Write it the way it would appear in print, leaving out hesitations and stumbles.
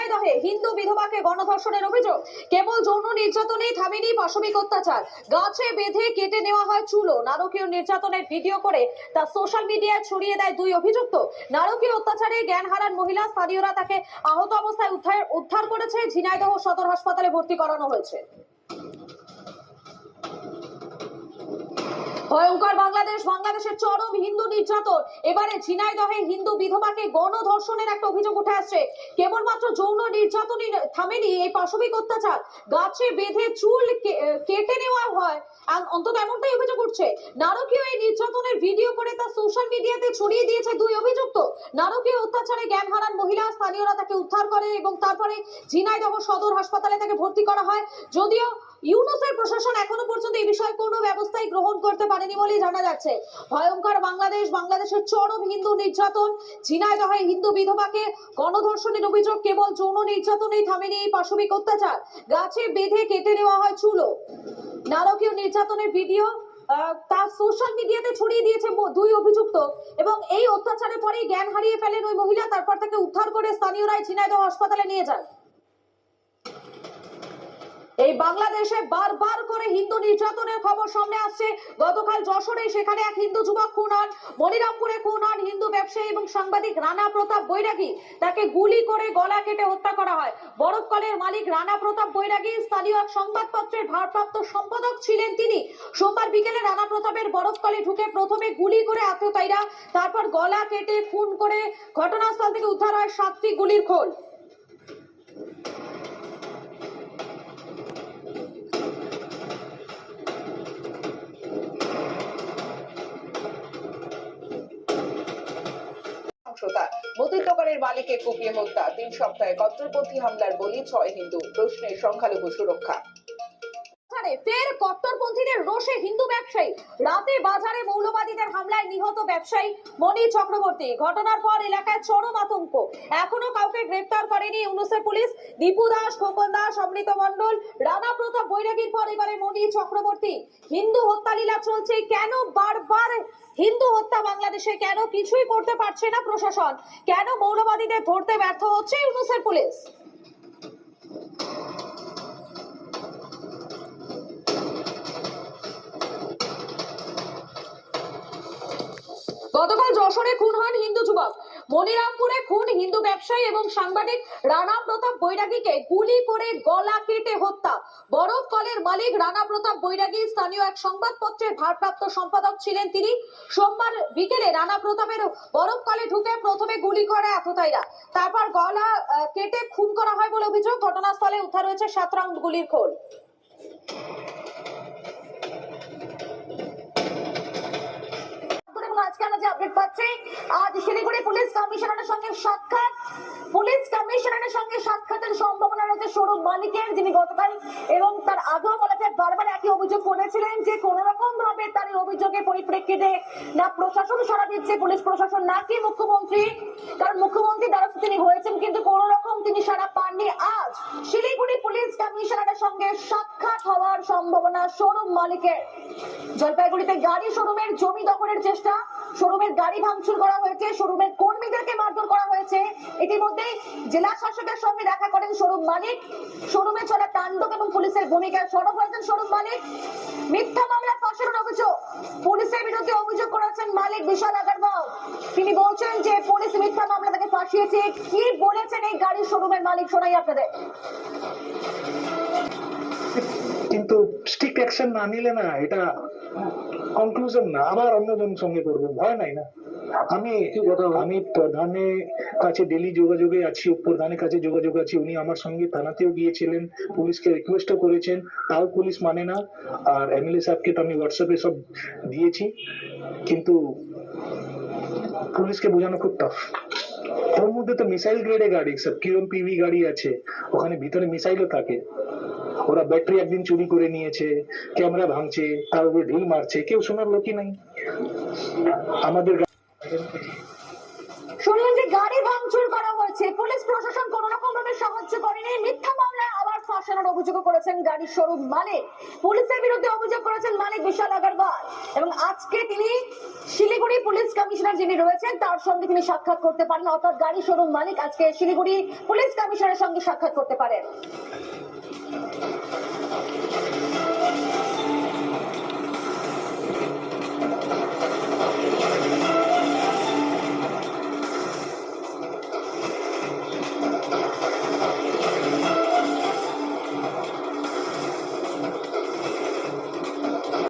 ঝিনাইদহে হিন্দু বিধবাকে গণধর্ষণের অভিযোগ। কেবল যৌন নির্যাতনেই থামেনি পাশবিক অত্যাচার, গাছে বেঁধে কেটে নেওয়া হয় চুলও। নারকীয় নির্যাতনের ভিডিও করে তা সোশ্যাল মিডিয়ায় ছড়িয়ে দেয় দুই অভিযুক্ত। নারকীয় অত্যাচারে জ্ঞান হারান মহিলা, স্থানীয়রা তাকে আহত অবস্থায় উদ্ধার করেছে, ঝিনাইদহ সদর হাসপাতালে ভর্তি করানো হয়েছে। ভয়ঙ্কর বাংলাদেশের চরম হিন্দু নির্যাতন। এবারে ঝিনাইদহে হিন্দু বিধবাকে গণধর্ষণের একটা অভিযোগ উঠে আসছে। কেবলমাত্র যৌন নির্যাতনই থামেনি এই পাশবিক অত্যাচার, গাছে বেঁধে চুল কেটে নেওয়া হয়, অন্তত এমনটাই অভিযোগ উঠছে। নারকীয় এই নির্যাতনের ভিডিও করে তা সোশ্যাল মিডিয়াতে ছড়িয়ে দিয়েছে দুই অভিযুক্ত। নারকীয় অত্যাচারে জ্ঞান হারান মহিলা, স্থানীয়রা তাকে উদ্ধার করে এবং তারপরে ঝিনাইদহ সদর হাসপাতালে তাকে ভর্তি করা হয়। যদিও ইউনুসের প্রশাসন এখনো পর্যন্ত এই বিষয়ে কোনো ব্যবস্থাই গ্রহণ করতে পারেনি বলেই জানা যাচ্ছে। ভয়ঙ্কর বাংলাদেশের চরম হিন্দু নির্যাতন। ঝিনাইদহে হিন্দু বিধবাকে গণধর্ষণের অভিযোগ। কেবল যৌন নির্যাতনেই থামেনি এই পাশবিক অত্যাচার, গাছে বেঁধে কেটে নেওয়া হয় চুলও। নারকীয় নির্যাতনের ভিডিও তার সোশ্যাল মিডিয়াতে ছড়িয়ে দিয়েছে দুই অভিযুক্ত এবং এই অত্যাচারের পরেই জ্ঞান হারিয়ে ফেলেন ওই মহিলা। তারপর তাকে উদ্ধার করে স্থানীয়রাই ঝিনাইদহ হাসপাতালে নিয়ে যান। এই বাংলাদেশে বারবার করে হিন্দু নির্যাতনের খবর সামনে আসছে। গতকাল যশোরে সেখানে এক হিন্দু যুবক খুন হন, মনিরামপুরে খুন হন হিন্দু ব্যবসায়ী এবং সাংবাদিক রানা প্রতাপ বৈরাগী, তাকে গুলি করে গলা কেটে হত্যা করা হয়। বরফকলের মালিক রানা প্রতাপ বৈরাগী স্থানীয় এক সংবাদপত্রের ভারপ্রাপ্ত সম্পাদক ছিলেন তিনি। সোমবার বিকেলে রানা প্রতাপের বরফকলে ঢুকে প্রথমে গুলি করে আততায়ীরা, তারপর গলা কেটে খুন করে ঘটনাস্থল থেকে উদ্ধার হয় 7টি গুলির খোল। মুদির দোকানের মালিককে কুপিয়ে হত্যা, 3 সপ্তাহে কট্টরপন্থী হামলার বলি 6 হিন্দু, প্রশ্নে সংখ্যালঘু সুরক্ষা। ফের কট্টরপন্থীদের রোষে হিন্দু ব্যবসায়ী, রাতে বাজারে মৌলবাদীদের হামলায় নিহত ব্যবসায়ী মনির চক্রবর্তী। ঘটনার পর এলাকায় চরম আতঙ্ক। এখনো কাউকে গ্রেফতার করেনি ইউনুসের পুলিশ। দীপু দাস, খোকন দাস, অমৃত মন্ডল, রানা প্রতাপ বৈরাগীর পর এবারে মনির চক্রবর্তী। হিন্দু হত্যা লীলা চলছে। কেন বারবার হিন্দু হত্যা বাংলাদেশে? কেন কিছুই করতে পারছে না প্রশাসন? কেন মৌলবাদীদের ধরতে ব্যর্থ হচ্ছে ইউনুসের পুলিশ? গতকাল যশোরে খুন হন হিন্দু যুবক, মনিরামপুরে খুন হিন্দু ব্যবসায়ী এবং সাংবাদিক রানা প্রতাপ বৈরাগীকে গুলি করে গলা কেটে হত্যা। বরফকলের মালিক রানা প্রতাপ বৈরাগী স্থানীয় এক সংবাদপত্রের ভারপ্রাপ্ত সম্পাদক ছিলেন তিনি। সোমবার বিকেলে রানা প্রতাপের বরফকলে ঢুকে প্রথমে গুলি করে আততায়ীরা, তারপর গলা কেটে খুন করা হয় বলে অভিযোগ। ঘটনাস্থলে উদ্ধার হয়েছে 7 রাউন্ড গুলির খোল। আজকে আমরা যে আপডেট পাচ্ছি, আজ শিলিগুড়ি পুলিশ কমিশনারের সঙ্গে সাক্ষাতের সম্ভাবনা রয়েছে স্বরূপ মালিকের, যিনি গতকাল এবং তার আগেও বলেছে, বারবার একই অভিযোগ করেছিলেন যে কোন রকম ভাবে তার এই অভিযোগের পরিপ্রেক্ষিতে না প্রশাসন সাড়া দিচ্ছে, পুলিশ প্রশাসন, নাকি মুখ্যমন্ত্রী, কারণ মুখ্যমন্ত্রী দ্বারস্থ তিনি হয়েছেন কিন্তু কোন রকম তিনি সাড়া পাননি। আজ শিলিগুড়ি পুলিশ কমিশনারের সঙ্গে সাক্ষাৎ হওয়ার সম্ভাবনা স্বরূপ মালিকের। জলপাইগুড়িতে গাড়ি শোরুমের জমি দখলের চেষ্টা, শোরুমের গাড়ি ভাঙচুর করা হয়েছে, শোরুমের কর্মীদেরকে মারধর করা হয়েছে। ইতিমধ্যে জেলা শাসকের সঙ্গে দেখা করেন স্বরূপ মালিক। শোরুমে চলা তাণ্ডব এবং পুলিশের ভূমিকায় সরব হয়েছেন স্বরূপ মালিক। মিথ্যা মামলা ফাঁসানোর অভিযোগ, পুলিশের বিরুদ্ধে অভিযোগ করেছেন মালিক বিশাল আগরওয়াল। তিনি বলছেন যে পুলিশ মিথ্যা মামলা তাকে ফাঁসিয়েছে। কি বলেছেন এই গাড়ির শোরুমের মালিক, শোনাই আপনাদের। কিন্তু স্ট্রিক্ট অ্যাকশন না নিলে না এটা কনক্লুশন না, আবার অন্যজনের সঙ্গে করবো, ভয় নাই না। আমি প্রধানের কাছে ডেলি যোগাযোগে আছি, প্রধানের কাছে যোগাযোগ আছে। উনি আমার সঙ্গে থানাতেও গিয়েছিলেন, পুলিশকে রিকোয়েস্টও করেছেন, তাও পুলিশ মানে না। আর এমএলএ সাহেবকে তো আমি হোয়াটসঅ্যাপে সব দিয়েছি, কিন্তু পুলিশকে বোঝানো খুব টাফ। ওর মধ্যে তো মিসাইল গ্রেডে গাড়ি, সব কিরম পিভি গাড়ি আছে, ওখানে ভিতরে মিসাইলও থাকে। ওরা ব্যাটারি একদিন চুরি করে নিয়েছে, ক্যামেরা ভাঙছে, তার উপরে ঢিল মারছে, কেউ শোনার লোকই নাই। আমাদের শুনলেন যে গাড়ি ভাঙচুর করা হয়েছে, পুলিশ প্রশাসন কোন রকম ভাবে সাহায্য করেনি। মিথ্যা মামলায় আবার ফাঁসানোর অভিযোগ করেছেন গাড়ির শোরুম মালিক। পুলিশের বিরুদ্ধে অভিযোগ করেছেন মালিক বিশাল আগরওয়াল এবং আজকে তিনি শিলিগুড়ি পুলিশ কমিশনার যিনি রয়েছেন তার সঙ্গে তিনি সাক্ষাৎ করতে পারেন, অর্থাৎ গাড়ি শোরুম মালিক আজকে শিলিগুড়ি পুলিশ কমিশনারের সঙ্গে সাক্ষাৎ করতে পারেন।